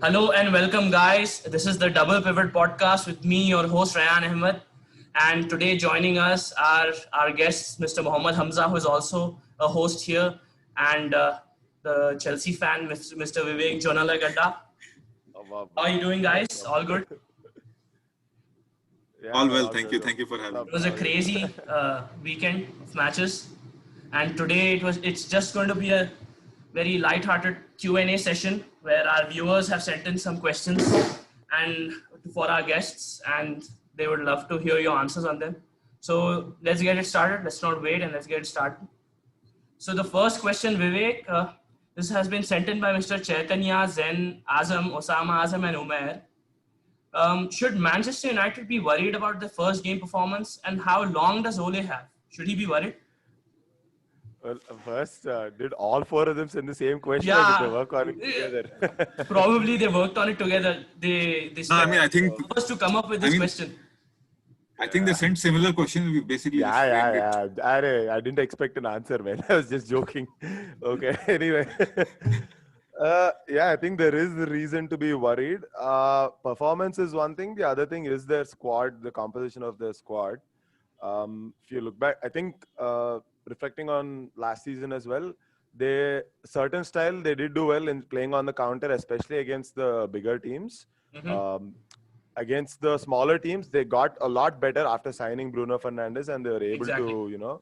Hello and welcome, guys. This is the Double Pivot Podcast with me, your host Rayan Ahmed. And today joining us are our guests, Mr. Mohammad Hamza, who is also a host here, and the Chelsea fan, Mr. Vivek Jonalagadda. How are you doing, guys? All good? All well, thank you. Thank you for having me. It was a crazy weekend of matches, and today it's just going to be a very light-hearted Q&A session where our viewers have sent in some questions and for our guests, and they would love to hear your answers on them. So let's get it started. Let's not wait, and let's get it started. So the first question, Vivek, this has been sent in by Mr. Chaitanya, Zen, Azam, Osama Azam, and Umair. Should Manchester United be worried about the first game performance, and how long does Ole have? Should he be worried? Well, first, did all four of them send the same question, or Yeah. did they work on it together? Probably they worked on it together. They No, I think first to come up with this question. I think they sent similar questions. We basically just framed it. I didn't expect an answer, man. I was just joking. Okay, anyway. I think there is the reason to be worried. Performance is one thing. The other thing is their squad, the composition of their squad. If you look back, I think reflecting on last season as well, certain style they did do well in playing on the counter, especially against the bigger teams. Mm-hmm. Against the smaller teams, they got a lot better after signing Bruno Fernandes, and they were able to,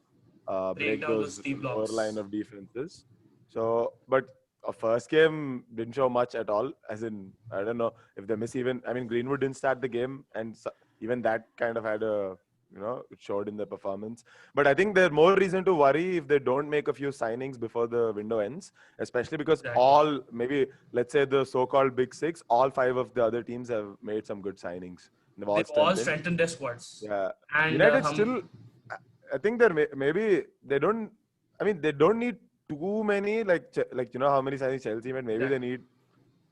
break down those those deep lower blocks. line of defenses. So, but a first game didn't show much at all. As in, I don't know if they miss even. I mean, Greenwood didn't start the game, and even that kind of had it showed in the performance. But I think there's more reason to worry if they don't make a few signings before the window ends, especially because let's say the so-called big six, all five of the other teams have made some good signings. They've all strengthened their squads. Yeah, And United still. I think maybe they don't. I mean, they don't need too many like how many signings Chelsea made. Maybe they need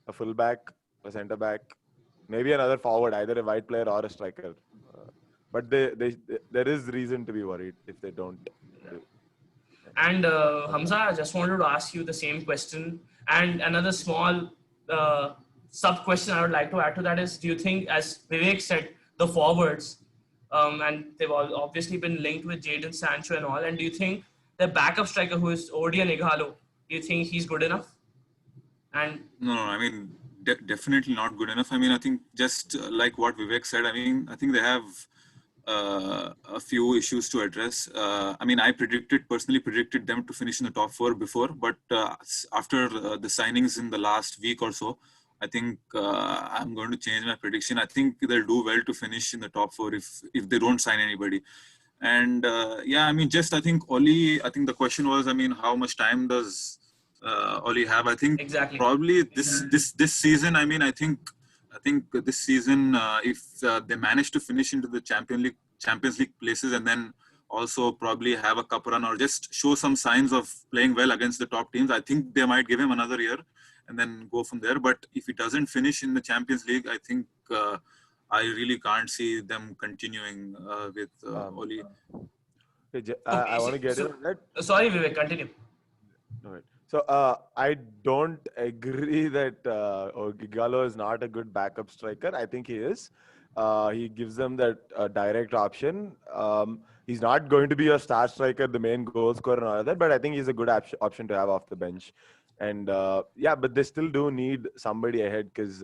a fullback, a centre back, maybe another forward, either a wide player or a striker. But there is reason to be worried if they don't. And Hamza, I just wanted to ask you the same question. And another small sub question I would like to add to that is, do you think, as Vivek said, the forwards, and they've all obviously been linked with Jadon Sancho and all, and do you think the backup striker who is Odion Ighalo, do you think he's good enough? And No, I mean, definitely not good enough. I mean, I think just like what Vivek said, I mean, I think they have a few issues to address. I mean, I personally predicted them to finish in the top four before, but after the signings in the last week or so, I think I'm going to change my prediction. I think they'll do well to finish in the top four if they don't sign anybody. And I mean, I think Oli, I think the question was, I mean, how much time does Oli have? I think probably this season. I mean, I think this season, if they manage to finish into the Champions League places, and then also probably have a cup run or just show some signs of playing well against the top teams, I think they might give him another year and then go from there. But if he doesn't finish in the Champions League, I think I really can't see them continuing with Oli. I want to get into that. Sorry, Vivek, continue. All right. So I don't agree that Ighalo is not a good backup striker. I think he is. He gives them that direct option. He's not going to be a star striker, the main goal scorer and all of that, but I think he's a good option to have off the bench. And but they still do need somebody ahead, because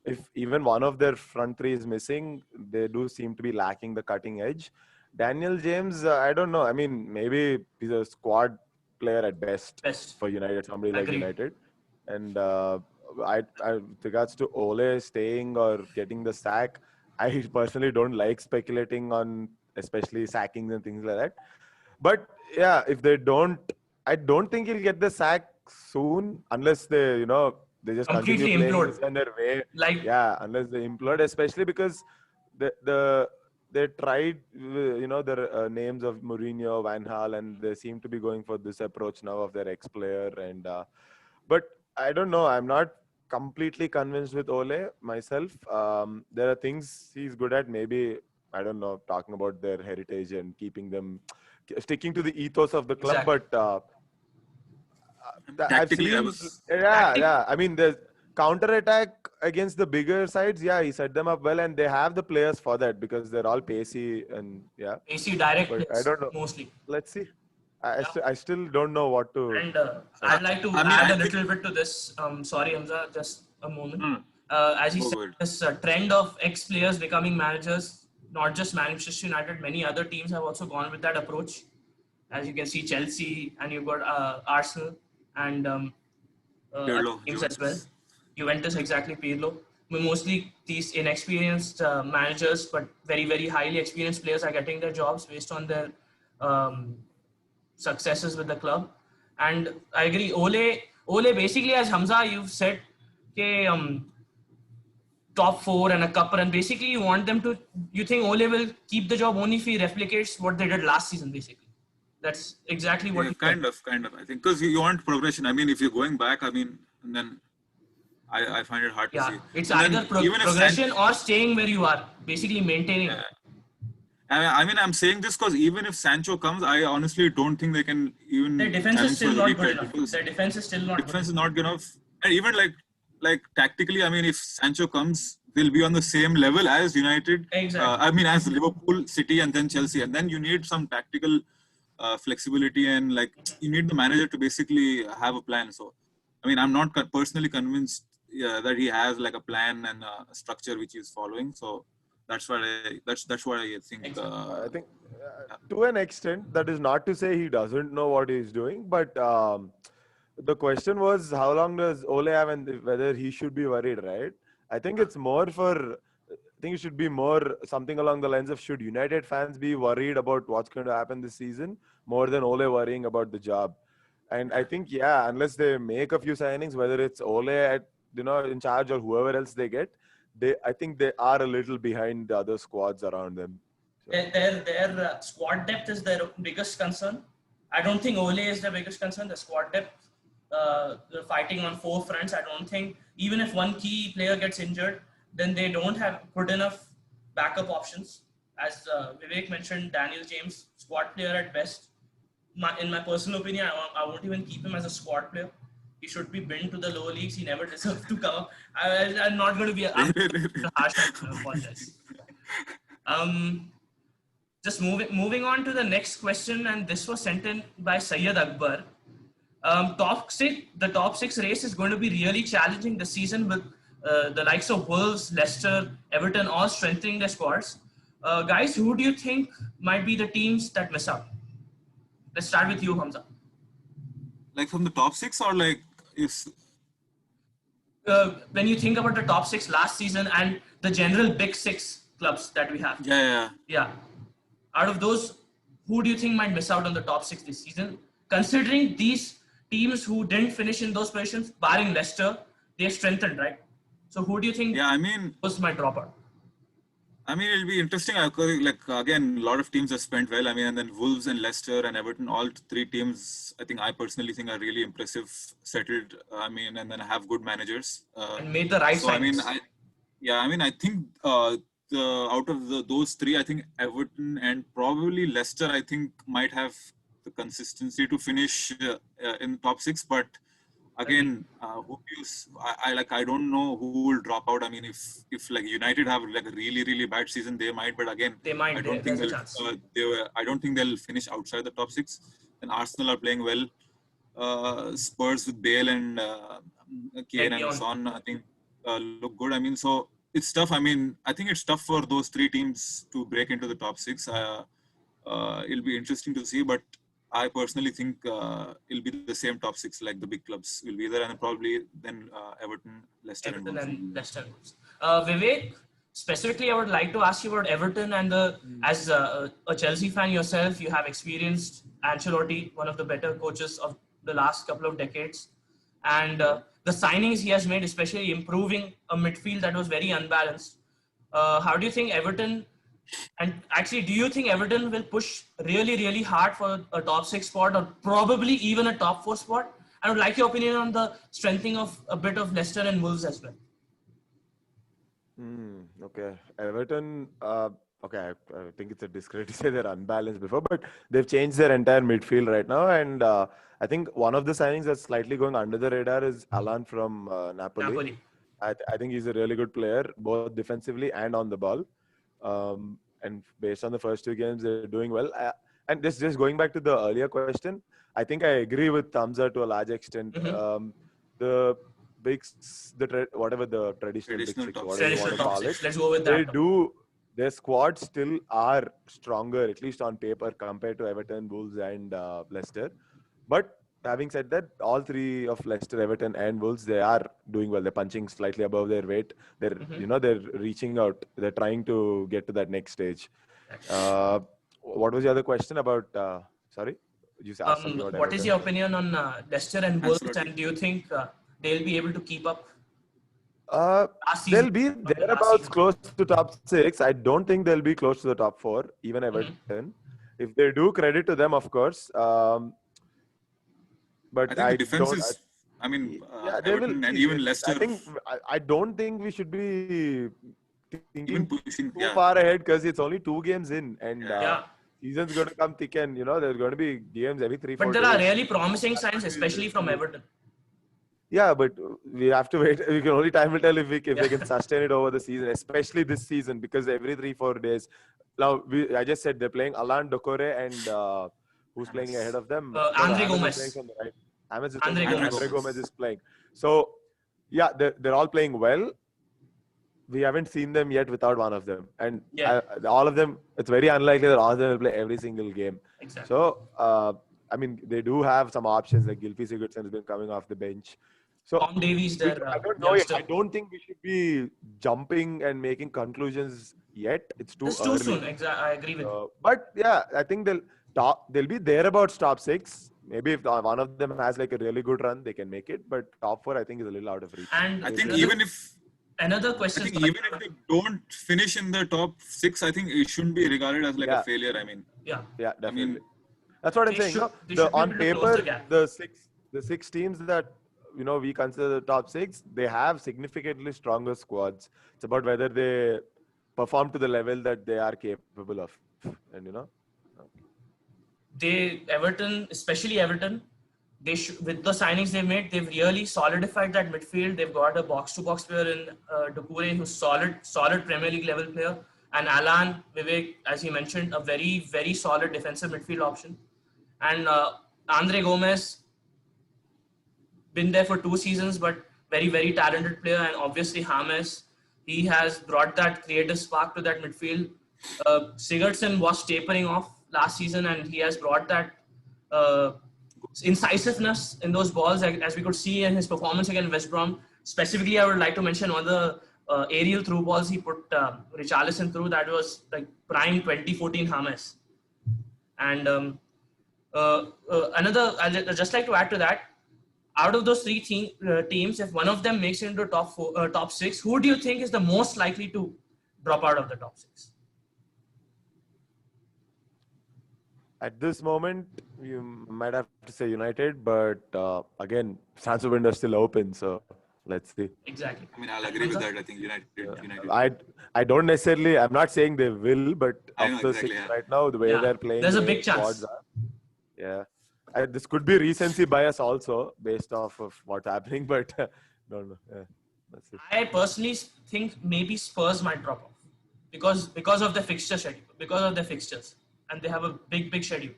if even one of their front three is missing, they do seem to be lacking the cutting edge. Daniel James, I don't know. I mean, maybe he's a squad player at best for United, somebody like United. And regards to Ole staying or getting the sack, I personally don't like speculating on especially sackings and things like that. But yeah, if they don't, I don't think he'll get the sack soon, unless they just completely continue playing implode in their way. Unless they implode, especially because they tried, the names of Mourinho, Van Gaal, and they seem to be going for this approach now of their ex-player. And but I don't know. I'm not completely convinced with Ole myself. There are things he's good at. Maybe, I don't know, talking about their heritage and keeping them, sticking to the ethos of the club. Exactly. But I've Tactically, I seen, was. yeah. I mean, the counter attack against the bigger sides, yeah, he set them up well, and they have the players for that because they're all pacey and yeah. AC direct But I plays don't know. mostly. Let's see. Yeah. I still don't know what to And say. I'd like to I mean, add I a think. little bit to this. Sorry, Hamza, just a moment. No, no, As he go said, ahead. this trend of ex-players becoming managers, not just Manchester United, many other teams have also gone with that approach. As you can see, Chelsea, and you've got Arsenal and other Pirlo, teams as well. Juventus. Juventus, exactly, Pirlo. Mostly these inexperienced managers, but very, very highly experienced players are getting their jobs based on their um, successes with the club. And I agree, Ole basically, as Hamza, you've said, okay, top four and a cup run. Basically, you want them to, you think Ole will keep the job only if he replicates what they did last season, basically. That's exactly what Yeah, he said. kind of. I think because you want progression. I mean, if you're going back, I mean, and then I find it hard to Yeah, see. it's And either then even if progression or staying where you are, basically maintaining. Yeah. I mean, I'm saying this because even if Sancho comes, I honestly don't think they can even Their defense is challenge for still the not league good title enough. because Their defense is still not good defense is enough. not good enough. And even like tactically, I mean, if Sancho comes, they'll be on the same level as United. Exactly. I mean, as Liverpool, City, and then Chelsea, and then you need some tactical flexibility and like you need the manager to basically have a plan. So, I mean, I'm not personally convinced that he has like a plan and a structure which he's following. So that's what I think. Exactly. I think to an extent, that is not to say he doesn't know what he's doing, but the question was how long does Ole have and whether he should be worried, right? I think it's more for. I think it should be more something along the lines of should United fans be worried about what's going to happen this season more than Ole worrying about the job. And I think unless they make a few signings, whether it's Ole at in charge or whoever else they get, I think they are a little behind the other squads around them. So. Their squad depth is their biggest concern. I don't think Ole is the biggest concern. The squad depth, they're fighting on four fronts. I don't think even if one key player gets injured, then they don't have good enough backup options. As Vivek mentioned, Daniel James, squad player at best. In my personal opinion, I won't even keep him as a squad player. He should be binned to the lower leagues. He never deserved to come up. I'm not going to be harsh. I apologize. Just moving on to the next question, and this was sent in by Syed Akbar. The top six race is going to be really challenging this season with the likes of Wolves, Leicester, Everton all strengthening their squads. Guys, who do you think might be the teams that miss out? Let's start with you, Hamza. Like from the top six, or like if When you think about the top six last season and the general big six clubs that we have. Yeah. Out of those, who do you think might miss out on the top six this season? Considering these teams who didn't finish in those positions, barring Leicester, they've strengthened, right? So who do you think those might drop out? I mean, it'll be interesting. Like again, a lot of teams have spent well. I mean, and then Wolves and Leicester and Everton, all three teams, I personally think are really impressive, settled. I mean, and then have good managers. And made the right signings. I think out of those three, I think Everton and probably Leicester, I think might have the consistency to finish in the top six. But again, I don't know who will drop out. I mean, if like United have like a really, really bad season, they might. But again, they might. I don't think I don't think they'll finish outside the top six. And Arsenal are playing well. Spurs with Bale and Kane and Son, I think look good. I mean, so it's tough. I mean, I think it's tough for those three teams to break into the top six. It'll be interesting to see, but I personally think it'll be the same top six, like the big clubs will be there, and probably then Everton, Leicester, and Leicester. Vivek, specifically, I would like to ask you about Everton and as a Chelsea fan yourself, you have experienced Ancelotti, one of the better coaches of the last couple of decades, and the signings he has made, especially improving a midfield that was very unbalanced. How do you think Everton? And actually, do you think Everton will push really, really hard for a top six spot or probably even a top four spot? I would like your opinion on the strengthening of a bit of Leicester and Wolves as well. Okay. Everton, okay, I think it's a discredit to say they're unbalanced before, but they've changed their entire midfield right now. And I think one of the signings that's slightly going under the radar is Alan from Napoli. Napoli. I think he's a really good player, both defensively and on the ball. And based on the first two games, they're doing well. And just going back to the earlier question, I think I agree with Tamza to a large extent. The whatever the traditional big Traditional six, top whatever you want Traditional to top call it, six. Let's go with they that. do. Their squads still are stronger, at least on paper, compared to Everton, Wolves, and Leicester. But having said that, all three of Leicester, Everton, and Wolves, they are doing well. They're punching slightly above their weight. They're they're reaching out. They're trying to get to that next stage. What was the other question about? Sorry, you asked something about What is Everton. your opinion on Leicester and Wolves, Absolutely. and do you think they'll be able to keep up? They'll be Last thereabouts season. close to top 6. I don't think they'll be close to the top 4, even Everton. If they do, credit to them, of course. But I think the defense is. I mean, yeah, they will. Everton and even Leicester. I think I don't think we should be Even thinking pushing. too Yeah. far ahead because it's only 2 games in, and Yeah. season's going to come thick, and there's going to be games every 3-4 But there days. are really promising signs, especially from Everton. Yeah, but we have to wait. We can only time will tell if they can sustain it over the season, especially this season, because every 3-4 days. Now I just said they're playing Alan Dokore and who's playing ahead of them? Andre James Gomez. is playing from the right. James is Andre playing from the Gomez. Andre Gomez is playing. So yeah, they're all playing well. We haven't seen them yet without one of them, and all of them. It's very unlikely that all of them will play every single game. Exactly. So I mean, they do have some options. Like Gylfi Sigurdsson has been coming off the bench. So Tom Davies, their I don't know. youngster. I don't think we should be jumping and making conclusions yet. It's too It's early. too soon. Exactly. I agree with you. But yeah, I think they'll be thereabouts top 6. Maybe if one of them has like a really good run, they can make it. But top 4, I think, is a little out of reach. And I think another question. even if they don't finish in the top 6, I think it shouldn't be regarded as like a failure. I mean, yeah, definitely. I mean, that's what I'm saying. On paper, the six teams that we consider the top 6, they have significantly stronger squads. It's about whether they perform to the level that they are capable of, and Everton, especially Everton, with the signings they've made, they've really solidified that midfield. They've got a box-to-box player in Doucouré, who's solid Premier League level player, and Alan Vivek, as he mentioned, a very, very solid defensive midfield option. And Andre Gomez, been there for 2 seasons, but very, very talented player. And obviously James, he has brought that creative spark to that midfield. Sigurdsson was tapering off last season, and he has brought that incisiveness in those balls, as we could see in his performance against West Brom. Specifically, I would like to mention one of the aerial through balls he put Richarlison through. That was like prime 2014 James. And I'd just like to add to that. Out of those 3 teams, if one of them makes it into top 6, who do you think is the most likely to drop out of the top 6? At this moment, you might have to say United, but again, transfer window is still open, so let's see. Exactly. I mean, I'll agree with that. I think United. I don't necessarily. I'm not saying they will, but of the 6 right now, the way they're playing, there's a big chance. This could be recency bias also, based off of what's happening, but don't know. Yeah, that's it. I personally think maybe Spurs might drop off because of the fixture schedule, because of their fixtures, and they have a big schedule,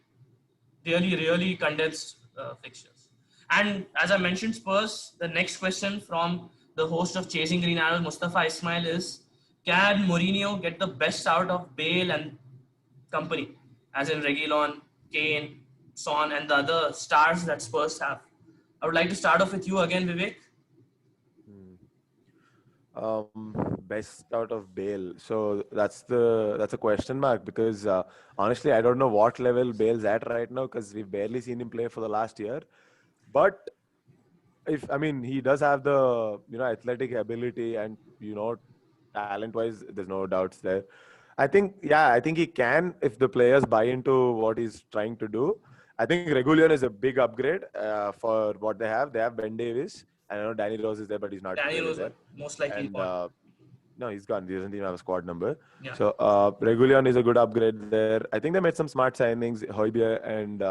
really condensed fixtures. And as I mentioned, Spurs. The next question from the host of Chasing Green Arrows, Mustafa Ismail, is: can Mourinho get the best out of Bale and company, as in Reguilon, Kane, Son, and the other stars that Spurs have? I would like to start off with you again, Vivek. Best out of Bale. So that's a question mark, because honestly, I don't know what level Bale's at right now, because we've barely seen him play for the last year. But he does have the athletic ability, and talent-wise, there's no doubts there. I think he can, if the players buy into what he's trying to do. I think Reguilon is a big upgrade for what they have. They have Ben Davies. I know Danny Rose is there, but he's not. Danny Rose, most likely. And No, he's gone. He doesn't even have a squad number. Yeah. So Regulion is a good upgrade there. I think they made some smart signings. Højbjerg and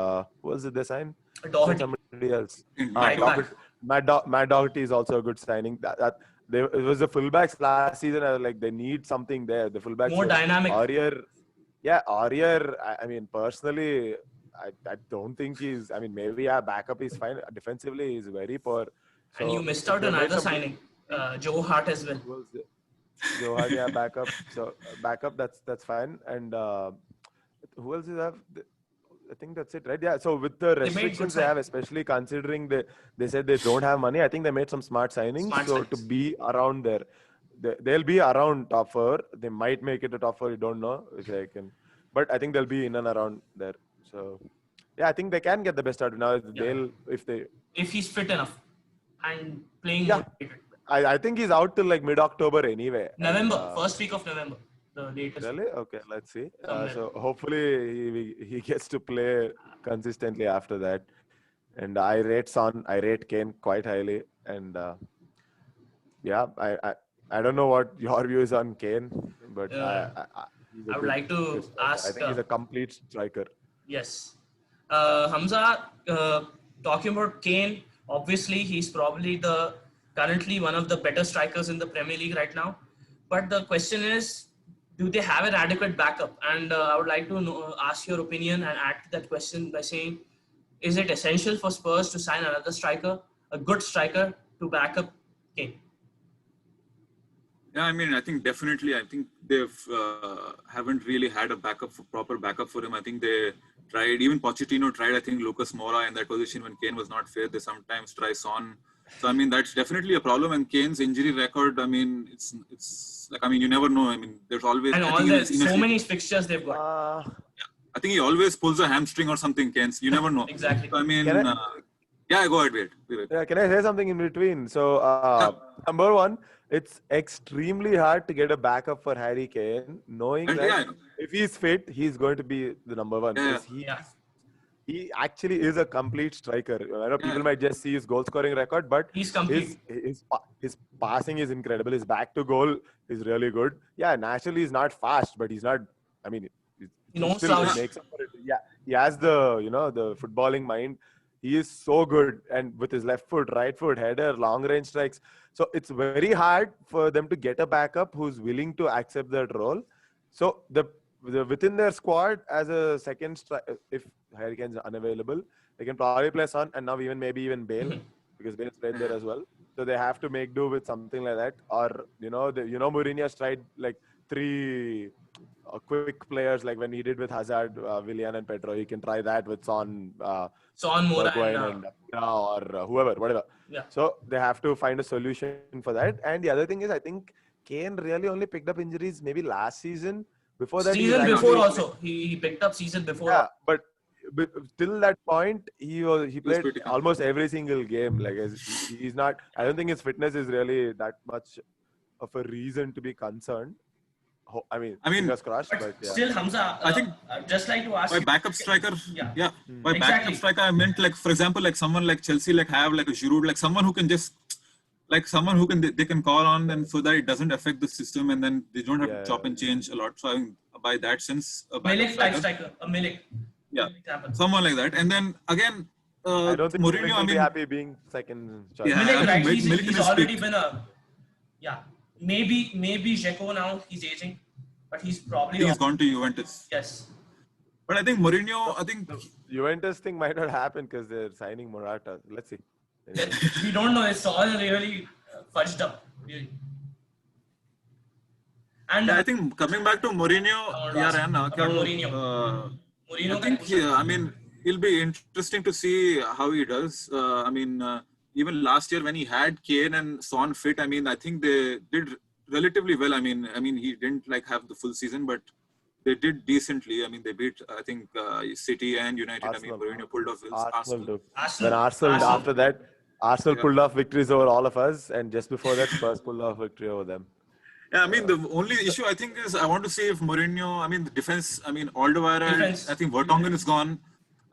who was it they signed? Doherty. Somebody else. Right back. Matt Doherty is also a good signing. It was the fullbacks last season. I was like, they need something there. The fullbacks More were dynamic. Aurier. I mean, personally, I don't think he's. I mean, maybe backup is fine. Defensively, he's very poor. So And you missed out they made another some- signing, Joe Hart as well. who else? Joe Hart, yeah, backup. So backup, that's fine. And who else is have? I think that's it, right? Yeah. So with the good restrictions they have, especially considering they said they don't have money, I think they made some smart signings. Smart So signings. to be around there, they'll be around top 4. They might make it a top 4. You don't know, which I can, but I think they'll be in and around there. So yeah, I think they can get the best out of it. Now. They'll If he's fit enough and playing Yeah. motivated. I think he's out till like mid-October anyway. November, first week of November, the latest. Really? Okay, let's see. Somewhere. So hopefully he gets to play consistently after that. And I rate Son, I rate Kane quite highly. And yeah, I don't know what your views on Kane, but he's a I would good- like to good striker. I ask. think he's a complete striker. Yes. Hamza, talking about Kane, obviously he's probably currently one of the better strikers in the Premier League right now. But the question is, do they have an adequate backup? And I would like to ask your opinion and add to that question by saying, is it essential for Spurs to sign another striker, a good striker, to back up Kane? Yeah, I mean, I think definitely. I think they've haven't really had a proper backup for him. I think they tried. Even Pochettino tried. I think Lucas Moura in that position when Kane was not fit. They sometimes try Son. So I mean, that's definitely a problem. And Kane's injury record. I mean, it's like, I mean, you never know. I mean, there's always. And I all think the so many fixtures they've got. I think he always pulls a hamstring or something. Kane's. You never know. Exactly. So, I mean, Can I- yeah, go ahead. Wait. Yeah, can I say something in between? So, number one, it's extremely hard to get a backup for Harry Kane, knowing And that yeah, I know. if he's fit, he's going to be the number one. Yeah. because Yeah. He actually is a complete striker. I know people Yeah. might just see his goal scoring record, but He's complete. his passing is incredible. His back to goal is really good. Yeah, naturally he's not fast, but he's not. I mean, No still slouch. makes up for it. Yeah, he has the the footballing mind. He is so good, and with his left foot, right foot, header, long range strikes. So it's very hard for them to get a backup who's willing to accept that role. So the within their squad as a second if Harry Kane's unavailable, they can probably play Son and now maybe even Bale because Bale's played there as well. So they have to make do with something like that, or Mourinho's tried like 3 quick players like when he did with Hazard, Willian and Pedro. He can try that with Son, Son, Moura, Bergwijn and or whoever, whatever. Yeah. So they have to find a solution for that. And the other thing is, I think Kane really only picked up injuries maybe last season. Before that, season he was before actually- also. He picked up season before. Yeah, but till that point, he played pretty almost every single game. Like he's not. I don't think his fitness is really that much of a reason to be concerned. I mean, fingers crossed. But yeah. Still, Hamza, I think I'd just like to ask by you. backup striker, Yeah. By Exactly. backup striker, I meant like, for example, like someone like Chelsea, like have like a Giroud, like someone who can just, like someone who can they can call on, and so that it doesn't affect the system, and then they don't have to chop and change a lot. So I think by that sense, a backup Milik type striker, a Milik. Yeah. Example. someone like that, and then again, I don't think Mourinho. Milik I will be mean, happy being second choice. Yeah. Milik, I mean, right? Milik He's is already peak. been maybe Dzeko now, he's aging, but he's probably. he's gone to Juventus. Yes. But I think Mourinho, I think Juventus thing might not happen because they're signing Morata. Let's see. Anyway. We don't know. It's all really fudged up. Really. And I think coming back to Mourinho, Mourinho. I think I mean it'll be interesting to see how he does. Even last year when he had Kane and Son fit, I mean I think they did relatively well. I mean he didn't like have the full season, but they did decently. I mean they beat I think City and United. Arsenal. I mean Mourinho pulled off his Arsenal too. Arsenal. Then Arsenal after that, Arsenal pulled off victories over all of us, and just before that, Spurs pulled off victory over them. Yeah, I mean the only issue I think is I want to see if Mourinho. I mean the defense. I mean Alderweireld. Defense. I think Vertonghen is gone.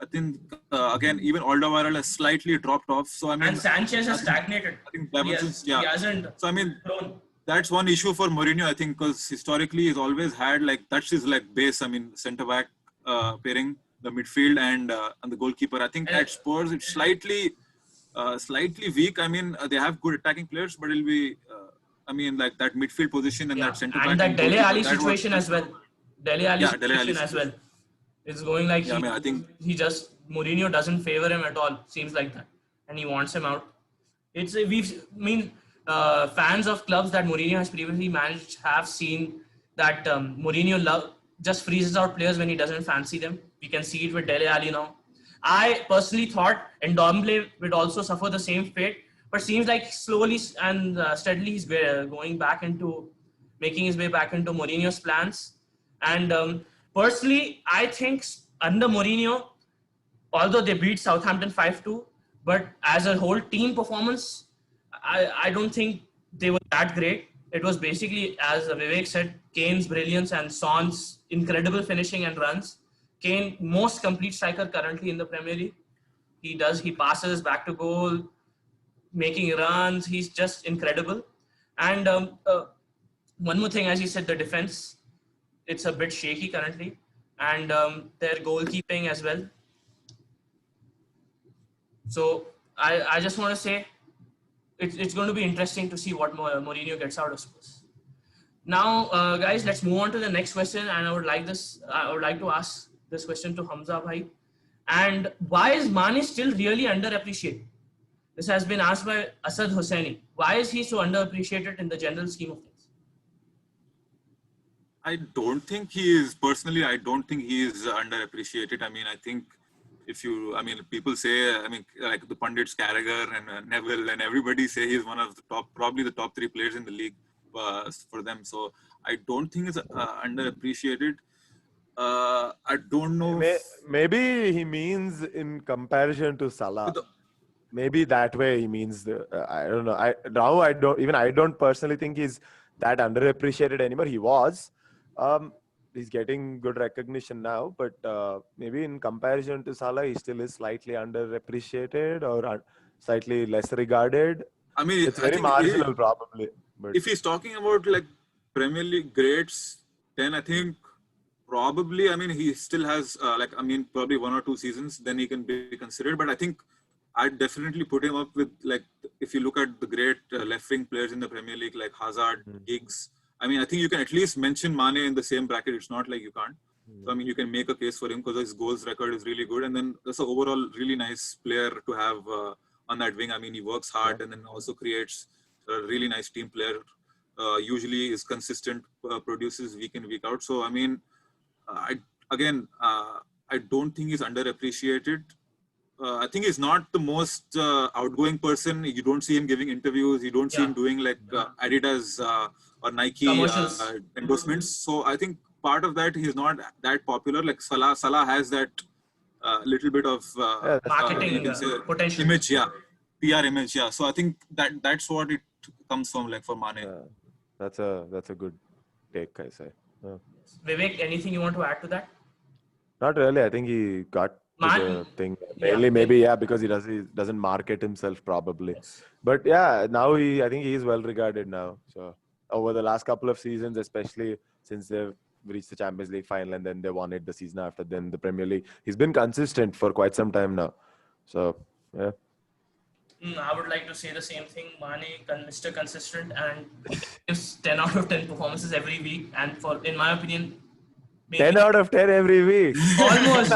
I think again even Alderweireld has slightly dropped off. So I mean And Sanchez has stagnated. I think He Davidson's, yeah. hasn't So I mean grown. that's one issue for Mourinho, I think, because historically he's always had like that's his like base. I mean, centre back pairing, the midfield and the goalkeeper. I think at Spurs it's slightly weak. I mean, they have good attacking players, but it'll be. I mean, like that midfield position and Yeah, that centre back and that Dele goalkeeper, Alli that was- situation as well. Dele Alli Yeah, Dele Alli situation as well. It's going like Yeah, I mean, I think Mourinho doesn't favor him at all. Seems like that, and he wants him out. Fans of clubs that Mourinho has previously managed have seen that Mourinho just freezes out players when he doesn't fancy them. We can see it with Dele Alli now. I personally thought Ndombele would also suffer the same fate, but seems like slowly and steadily he's making his way back into Mourinho's plans. And personally, I think under Mourinho, although they beat Southampton 5-2, but as a whole team performance, I don't think they were that great. It was basically, as Vivek said, Kane's brilliance and Son's incredible finishing and runs. Kane, most complete striker currently in the Premier League. He passes back to goal, making runs. He's just incredible. And one more thing, as you said, the defense, it's a bit shaky currently. And their goalkeeping as well. So I just want to say it's going to be interesting to see what Mourinho gets out of Spurs. Now, guys, let's move on to the next question. And I would like to ask this question to Hamza Bhai. And why is Mane still really underappreciated? This has been asked by Asad Hosseini. Why is he so underappreciated in the general scheme of things? I don't think he is underappreciated. I mean, I think people say, like the pundits, Carragher and Neville and everybody say he's one of the probably the top 3 players in the league for them. So I don't think it's underappreciated. I don't know. Maybe he means in comparison to Salah. Maybe that way he means I don't know. I don't personally think he's that underappreciated anymore. He was. He's getting good recognition now, but maybe in comparison to Salah, he still is slightly underappreciated or slightly less regarded. I mean, it's very marginal, probably. But if he's talking about like Premier League greats, then I think probably, he still has probably 1 or 2 seasons, then he can be considered. But I think I'd definitely put him up with, like, if you look at the great left-wing players in the Premier League, like Hazard, Giggs. I think you can at least mention Mane in the same bracket. It's not like you can't. So, you can make a case for him because his goals record is really good. And then that's an overall really nice player to have on that wing. He works hard and then also creates a really nice team player. Usually is consistent, produces week in, week out. So, I don't think he's underappreciated. I think he's not the most outgoing person. You don't see him giving interviews. You don't see him doing like Adidas or Nike endorsements. So I think part of that, he's not that popular. Like Salah has that little bit of marketing potential image, PR image, So I think that's what it comes from, like for Mane. That's a good take, I say. Vivek, anything you want to add to that? Not really. I think he got the thing. Maybe because he doesn't market himself probably. Yes. But now I think he is well regarded now. So over the last couple of seasons, especially since they've reached the Champions League final and then they won it the season after, then the Premier League, he's been consistent for quite some time now. So yeah. I would like to say the same thing. Mane, Mr. Consistent, and gives 10 out of 10 performances every week. And in my opinion, 10 out of 10 every week. Almost,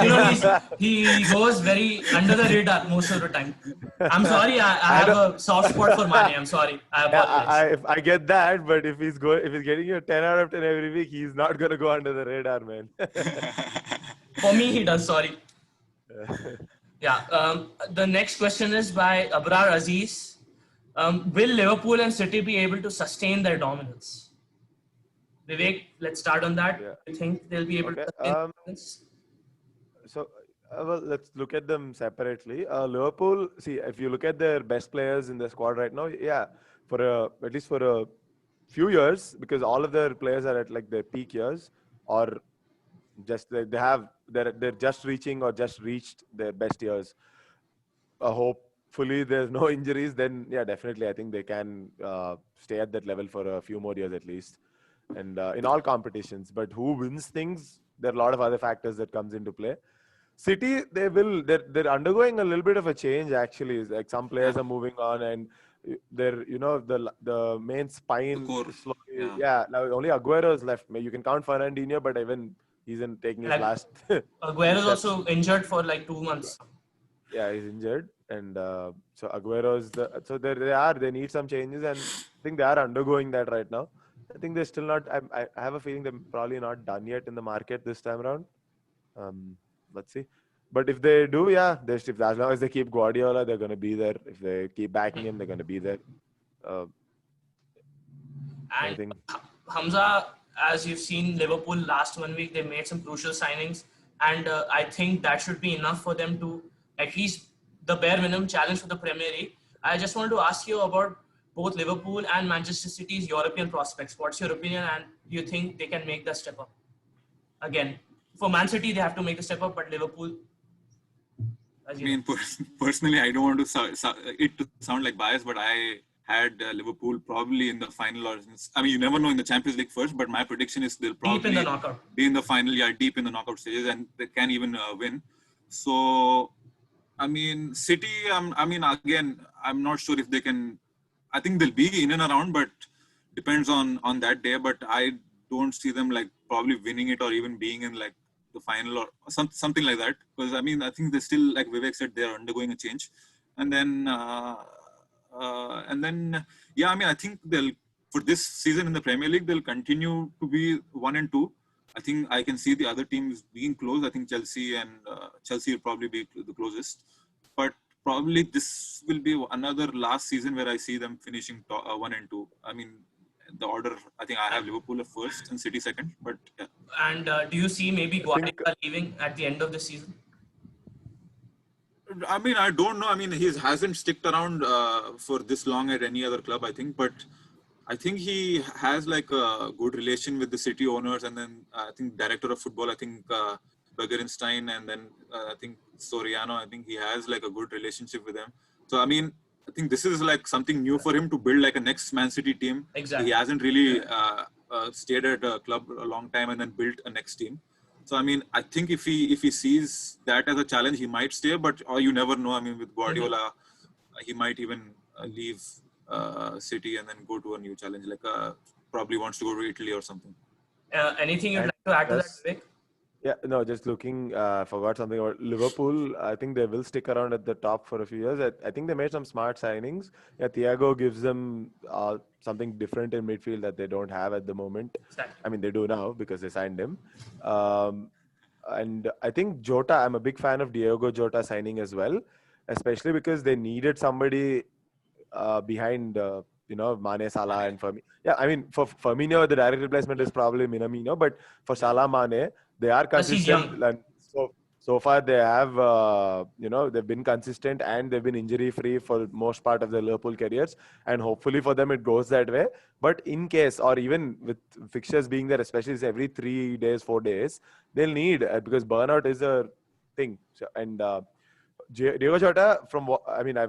he goes very under the radar most of the time. I'm sorry, I have a soft spot for Mane. I'm sorry. I apologize. I get that, but if he's getting you 10 out of 10 every week, he's not gonna go under the radar, man. For me, he does. Sorry. The next question is by Abrar Aziz. Will Liverpool and City be able to sustain their dominance? Vivek, let's start on that. Yeah. You think they'll be able to sustain their dominance? So, let's look at them separately. Liverpool, see, if you look at their best players in the squad right now, at least for a few years, because all of their players are at like their peak years, or just they're just reaching or just reached their best years. I hope hopefully there's no injuries, then yeah, definitely I think they can stay at that level for a few more years at least, and in all competitions. But who wins things? There are a lot of other factors that comes into play. City, they're undergoing a little bit of a change actually. It's like some players are moving on, and they're the main The spine core. is slowly, Yeah. yeah. Now only Aguero is left. You can count Fernandinho, but even he's in taking his Like last Aguero is steps. also injured for like 2 months. Yeah, he's injured, and so Aguero is so they need some changes, and I think they are undergoing that right now. I think they're still not. I have a feeling they're probably not done yet in the market this time around. Um, let's see. But if they do, yeah, if as long as they keep Guardiola, they're gonna be there. If they keep backing him, they're gonna be there. Uh, And anything. Hamza, as you've seen, Liverpool last 1 week, they made some crucial signings. And I think that should be enough for them to at least the bare minimum challenge for the Premier League. I just wanted to ask you about both Liverpool and Manchester City's European prospects. What's your opinion? And do you think they can make the step up? Again, for Man City, they have to make the step up, but Liverpool, as I you mean, personally, I don't want to it to sound like bias, but I had Liverpool probably in the final, or I mean, you never know in the Champions League first, but my prediction is they'll deep in the probably knockout. be in the final, yeah, deep in the knockout stages, and they can even win. So, I mean, City, I mean, again, I'm not sure if they can. I think they'll be in and around, but depends on that day. But I don't see them like probably winning it or even being in like the final or something like that. Because I mean, I think they're still, like Vivek said, they're undergoing a change, and then yeah, I mean, I think they'll for this season in the Premier League they'll continue to be 1 and 2. I think I can see the other teams being close. I think Chelsea will probably be the closest, but probably this will be another last season where I see them finishing 1 and 2. I mean, the order, I think I have Liverpool at first and City second, but yeah. And do you see maybe I think Guardiola leaving at the end of the season? I mean, I don't know. I mean, he hasn't sticked around for this long at any other club, I think. But I think he has like a good relation with the City owners, and then I think director of football. I think Bergerenstein, and then I think Soriano. I think he has like a good relationship with them. So I mean, I think this is like something new for him to build like a next Man City team. Exactly. He hasn't really stayed at a club a long time and then built a next team. So I mean, I think if he sees that as a challenge, he might stay. But or you never know. I mean, with Guardiola, he might even leave City and then go to a new challenge. Like probably wants to go to Italy or something. Anything you'd And like to add to that, that's- Vivek? Yeah, no, just looking, forgot something about Liverpool. I think they will stick around at the top for a few years. I think they made some smart signings. Yeah, Thiago gives them something different in midfield that they don't have at the moment. Exactly. I mean, they do now because they signed him. And I think Jota, I'm a big fan of Diogo Jota signing as well, especially because they needed somebody behind, Mane, Salah, and Firmino. Yeah, I mean, for Firmino, the direct replacement is probably Minamino, but for Salah, Mane, they are Plus he's consistent. young. And so far, they have, they've been consistent and they've been injury free for most part of their Liverpool careers. And hopefully for them, it goes that way. But in case, or even with fixtures being there, especially every 3 days, 4 days, they'll need because burnout is a thing. So, and Diego Jota, from what I mean,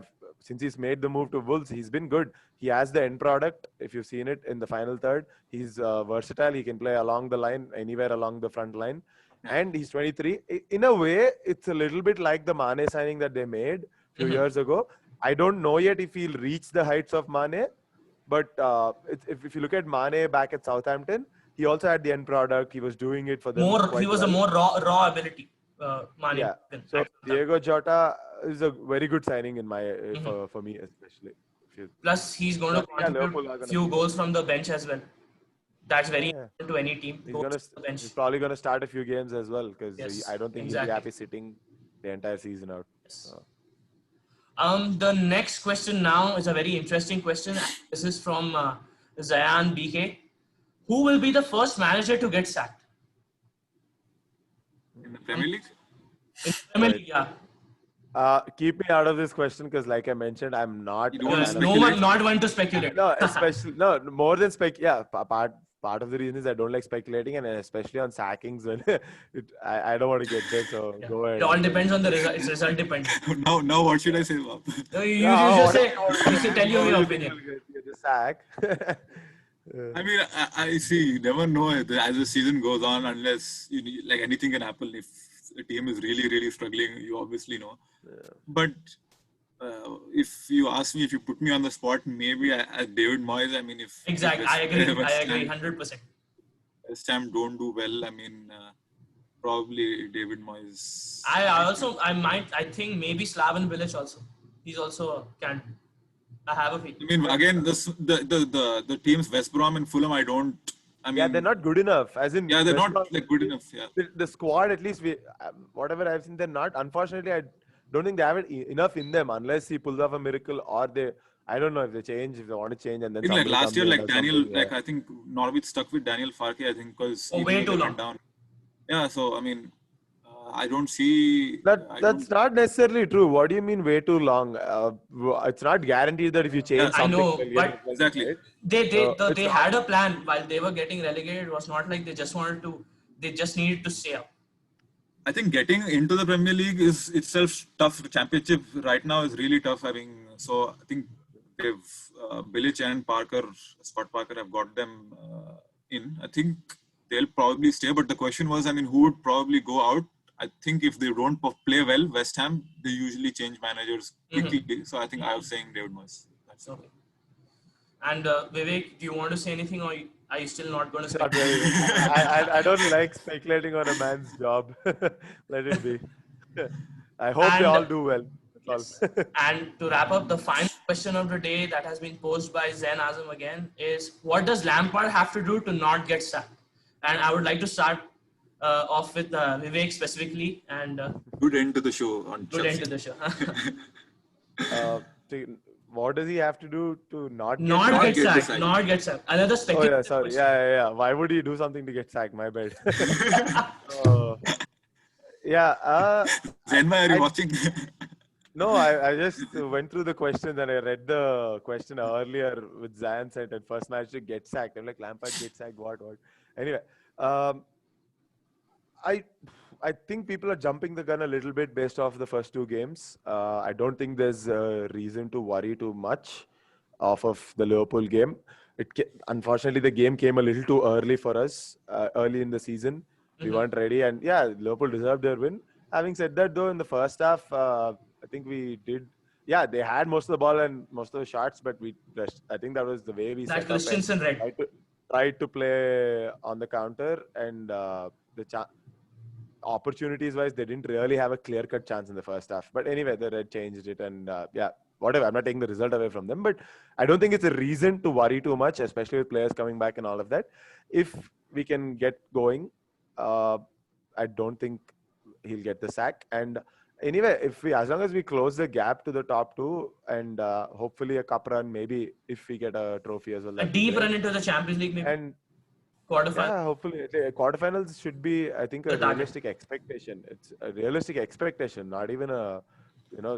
since he's made the move to Wolves, he's been good. He has the end product. If you've seen it in the final third, he's versatile. He can play along the line, anywhere along the front line, and he's 23. In a way, it's a little bit like the Mane signing that they made a few years ago. I don't know yet if he'll reach the heights of Mane, but if you look at Mane back at Southampton, he also had the end product. He was doing it for them. He was a more raw ability. Mane. Yeah. So Diego Jota is a very good signing in my for me especially. Plus, he's going to contribute a few goals from the bench as well. That's very important to any team. He's probably going to start a few games as well because I don't think he'll be happy sitting the entire season out. Yes. The next question now is a very interesting question. This is from Zayan BK. Who will be the first manager to get sacked? In the Premier League? In the Premier League, yeah. Keep me out of this question because, like I mentioned, I'm not. Not one to speculate. No, especially more than spec. Yeah, apart part of the reason is I don't like speculating, and especially on sackings. When I don't want to get there. So Yeah. go ahead. It all depends on the result. It's result dependent. Now what should I say, Bob? No, you Yeah, just what say, do you want to you should tell How you do your you think opinion. you'll get the sack? I mean, I see. You never know as the season goes on, unless like anything can happen. If a team is really struggling, you obviously know. But if you ask me, if you put me on the spot, maybe David Moyes. I mean, if Exactly. I agree. I agree. 100%. West Ham don't do well, I mean, probably David Moyes. I think maybe Slaven Bilic also. He's also can. I have a feeling. I mean, again, the teams West Brom and Fulham, I don't. I mean, Yeah, they're not good enough. As in, Yeah, they're West not Brom- like good enough. Yeah. the squad, at least whatever I've seen, they're not. Unfortunately, I don't think they have it enough in them unless he pulls off a miracle, or they. I don't know if they change, if they want to change, and then I think like somebody last comes year, in like or Daniel, something, like yeah. I think Norwich stuck with Daniel Farke, I think, because Way too long. down. Yeah, so I mean, I don't see. That's not necessarily true. What do you mean way too long? It's not guaranteed that if you change Yeah, I something, know, they'll get but it right, exactly. right? They had a plan while they were getting relegated. It was not like they just wanted to. They just needed to stay up. I think getting into the Premier League is itself tough. The Championship right now is really tough. I mean, so I think they've Bilic and Scott Parker have got them in. I think they'll probably stay. But the question was, I mean, who would probably go out? I think if they don't play well, West Ham, they usually change managers quickly. So I think I was saying David Moyes. That's Okay. And Vivek, do you want to say anything, or are you still not going to say? Not really. I don't like speculating on a man's job. Let it be. I hope they And- all do well. That's all. And to wrap up, the final question of the day that has been posed by Zain Azam again is, what does Lampard have to do to not get sacked? And I would like to start off with Vivek specifically, and good end to the show on good Chelsea. end to the show. What does he have to do to not Not get get sacked. sacked. Not get sacked. Another Oh speculative yeah, sorry. question. Yeah. Why would he do something to get sacked? My bad. Uh, yeah. Zenma, are you watching? No, I just went through the questions and I read the question earlier with Zayn said at first match to get sacked. I'm like, Lampard get sacked, what? Anyway, I think people are jumping the gun a little bit based off the first two games. I don't think there's a reason to worry too much off of the Liverpool game. Unfortunately, the game came a little too early for us, early in the season. We weren't ready, and yeah, Liverpool deserved their win. Having said that, though, in the first half, I think we did. Yeah, they had most of the ball and most of the shots, but I think that was the way we That set up and Christensen read. tried to play on the counter, and opportunities wise, they didn't really have a clear cut chance in the first half. But anyway, the red changed it, and yeah, whatever. I'm not taking the result away from them, but I don't think it's a reason to worry too much, especially with players coming back and all of that. If we can get going, I don't think he'll get the sack. And anyway, as long as we close the gap to the top two, and hopefully a cup run, maybe if we get a trophy as well. A that'd be deep great. run into the Champions League, maybe And quarterfinal. yeah, hopefully quarterfinals should be, I think, a The target. realistic expectation. It's a realistic expectation, not even a,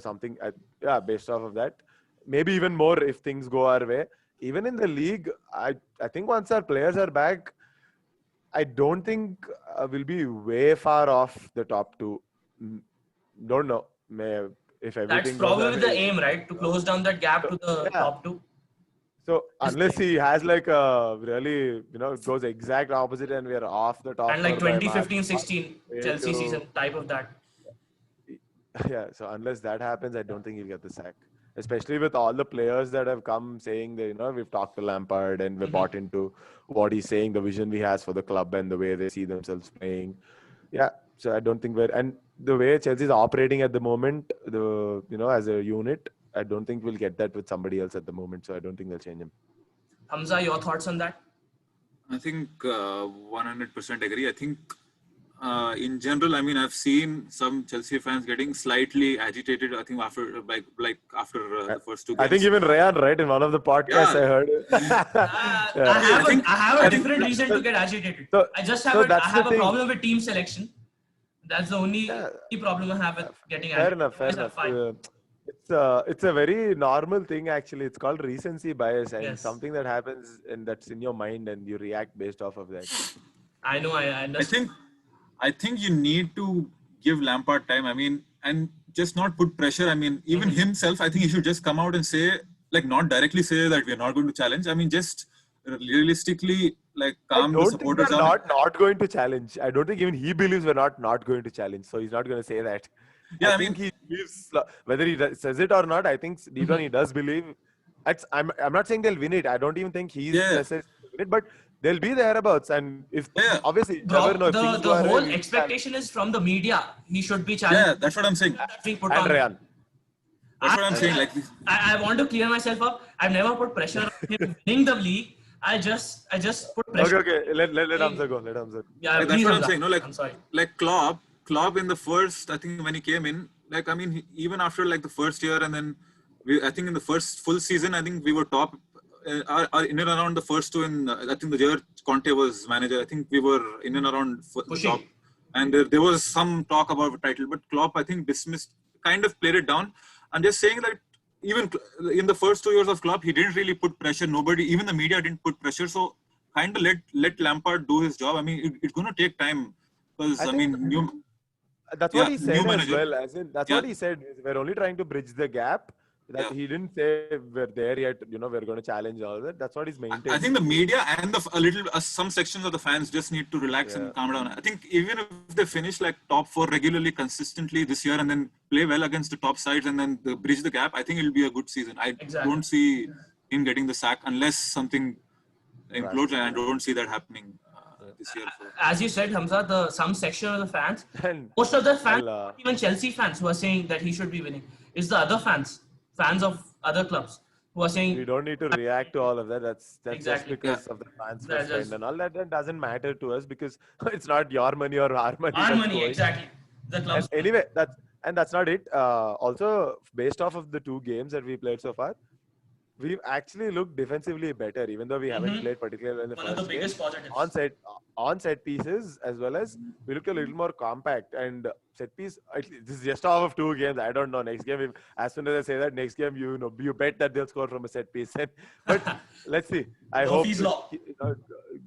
something. Yeah, based off of that, maybe even more if things go our way. Even in the league, I think once our players are back, I don't think we'll be way far off the top two. Don't know. If everything That's goes probably our the way. aim, right? To close down that gap to the Yeah. top two. So unless he has like a really, it goes exact opposite and we are off the top. And like four by 2015-16 way Chelsea to- season type of that. Yeah, so unless that happens, I don't think he'll get the sack. Especially with all the players that have come saying that, we've talked to Lampard and we're bought into what he's saying, the vision he has for the club and the way they see themselves playing. Yeah, so I don't think and the way Chelsea is operating at the moment, as a unit, I don't think we'll get that with somebody else at the moment. So I don't think they'll change him. Hamza, your thoughts on that? I think 100% agree. I think in general, I mean, I've seen some Chelsea fans getting slightly agitated. I think after after the first two games. I think even Rayan, right, in one of the podcasts Yeah. I heard. I have a different reason to get agitated. So- I just so have that's I the have a thing. problem with team selection. That's the only Yeah. problem I have with getting Fair agitated. enough. Yes, I'm fine. it's a very normal thing actually. It's called recency bias, and Yes. something that happens and that's in your mind, and you react based off of that. I know, I I understand. think you need to give Lampard time. I mean, and just not put pressure. I mean, even himself, I think he should just come out and say, like, not directly say that we're not going to challenge. I mean, just realistically, like, I calm the don't think supporters they're down. not going to challenge. I don't think even he believes we're not going to challenge. So he's not going to say that. Yeah, I I think mean, he believes whether says it or not. I think deep down he does believe. I'm not saying they'll win it. I don't even think he's yeah, necessarily win it, but they'll be thereabouts. And if yeah, obviously you never Bro, know if things go the awry, whole we challenge. expectation is from the media. He should be challenged. yeah. That's what I'm saying. That's being put And on. Ryan. That's what I'm I, saying. And Like, this, I want to clear myself up. I've never put pressure on him winning the league. I just put pressure. okay. Let Hamza go. Let Hamza go. Yeah, like that's please, what I'm Hamza. saying. No, I'm sorry. like Klopp in the first, I think when he came in, like, I mean, even after like the first year, and then I think in the first full season, I think we were top, in and around the first two. In I think the year Conte was manager, I think we were in and around the Pushing. top, and there was some talk about a title, but Klopp, I think, dismissed, kind of played it down. I'm just saying that even in the first 2 years of Klopp, he didn't really put pressure. Nobody, even the media, didn't put pressure. So kind of let Lampard do his job. I mean, it's going to take time because I I think mean, that's what yeah, he new said as manager. well. As in, that's Yeah, what he said. We're only trying to bridge the gap. That yeah. he didn't say we're there yet. We're going to challenge all that. That's what he's I maintained. think the media and a little some sections of the fans just need to relax Yeah. and calm down. I think even if they finish like top four regularly, consistently this year, and then play well against the top sides, and then bridge the gap, I think it'll be a good season. I Exactly. don't see him getting the sack unless something implodes, and I Drastic, don't see that happening this year. So. As you said, Hamza, some section of the fans, And most of the fans, well, not even Chelsea fans who are saying that he should be winning. It's the other fans of other clubs who are we saying don't need to react to all of that. That's just exactly. Yeah. because of the transfer That spend just and all that. That doesn't matter to us because it's not your money or our money our that's money, going. exactly. The And clubs. anyway, that's not it. Also, based off of the two games that we played so far, we've actually looked defensively better, even though we haven't played particularly in the One of the first game. biggest positives. On set pieces, as well as we look a little more compact and set piece. This is just off of two games. I don't know. Next game, as soon as I say that, next game, you bet that they'll score from a set piece. But let's see. I hope Murphy's Law.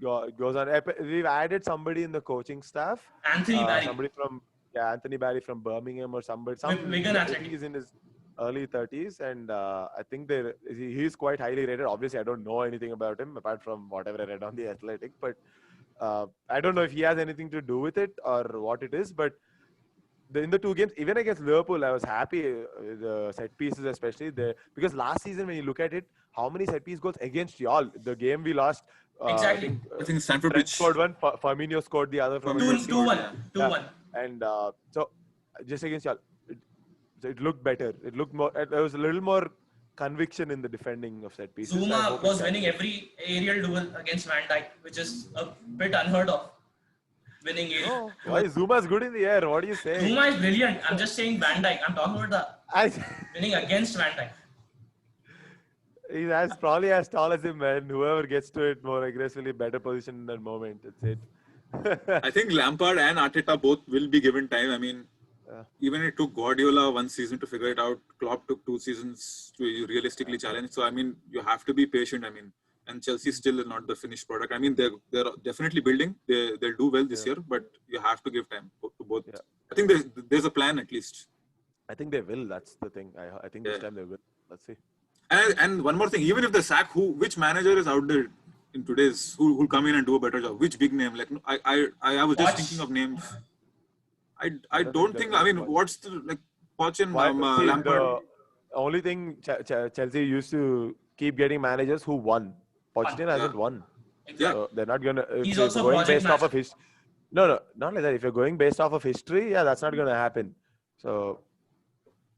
goes on. We've added somebody in the coaching staff. Anthony Barry. Somebody from Anthony Barry from Birmingham or somebody. Wigan I Athletic. think he's in his early 30s, and I think he's quite highly rated. Obviously, I don't know anything about him apart from whatever I read on the Athletic, but I don't know if he has anything to do with it or what it is. But in the two games, even against Liverpool, I was happy the set pieces, especially there, because last season when you look at it, how many set piece goals against y'all? The game we lost. Exactly. I think Stamford Trent Bridge. scored one. Firmino scored the other from a Firmino set piece. 2-1. yeah. 2-1. And so just against y'all, it looked better. It looked more. There was a little more conviction in the defending of set pieces. I Zuma hope was it winning carries. every aerial duel against Van Dijk, which is a bit unheard of. Winning aerial. No, why Zuma's good in the air? What do you say? Zuma is brilliant. I'm just saying Van Dijk. I'm talking about the I, winning against Van Dijk. he's probably as tall as him, man. Whoever gets to it more aggressively, better position in that moment. That's it. I think Lampard and Arteta both will be given time. I mean, even it took Guardiola one season to figure it out. Klopp took 2 seasons to realistically challenge. So I mean, you have to be patient. I mean, and Chelsea still is not the finished product. I mean, they're definitely building. They'll do well this year, but you have to give time to both. Yeah. I think there's a plan at least. I think they will. That's the thing. I think this time they will. Let's see. And one more thing, even if they sack, which manager is out there in today's who'll come in and do a better job? Which big name? Like I was just Poch. thinking of names. I don't don't think think. I mean, Poch. what's the like Poch and See, Lampard? the only thing Chelsea used to keep getting managers who won. Pochettino hasn't won. Yeah. So they're not gonna. If He's you're also going project based off of manager. history. No, not like that. If you're going based off of history, yeah, that's not gonna happen. So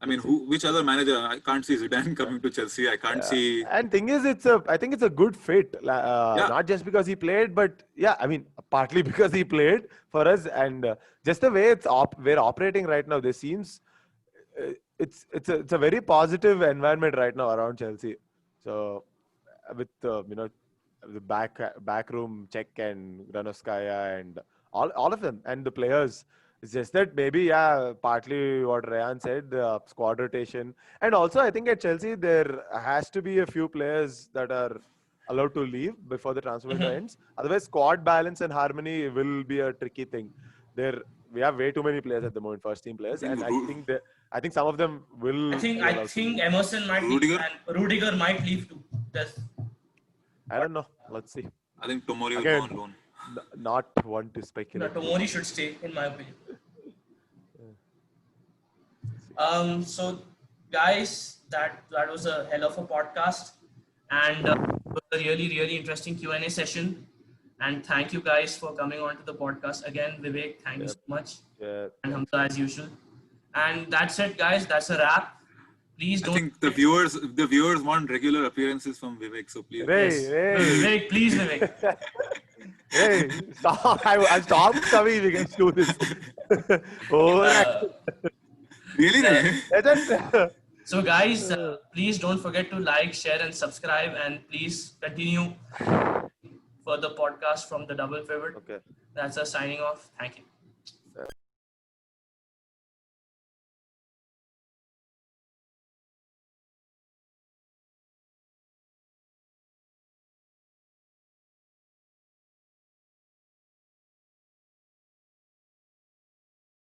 I mean, which other manager? I can't see Zidane coming to Chelsea. I can't see. and thing is, I think it's a good fit. Yeah. Not just because he played, but yeah, I mean, partly because he played for us, and just the way we're operating right now. There seems it's a very positive environment right now around Chelsea. So with the back room check and Granovskaya and all of them and the players. It's just that maybe, partly what Rayan said, the squad rotation. And also, I think at Chelsea, there has to be a few players that are allowed to leave before the transfer window ends. Otherwise, squad balance and harmony will be a tricky thing. We have way too many players at the moment, first team players. And I think some of them will be I allowed to think leave. Emerson might leave Rudiger? and Rudiger might leave too. I don't know. Let's see. I think Tomori will Again, go on loan. Not one to No, speculate. Tomori should stay, in my opinion. So guys, that was a hell of a podcast, and it was a really interesting Q&A session. And thank you guys for coming on to the podcast again. Vivek, thank you so much, Yeah. and Hamza as usual. And that's it, guys. That's a wrap. Please I don't. think the viewers want regular appearances from Vivek, so please. Vivek, please, Vivek. Hey, stop. I'm stopped coming. We can do this. Really? Rahe? So guys, please don't forget to like, share, and subscribe, and please continue for the podcast from the Double Pivot. Okay. That's us signing off. Thank you.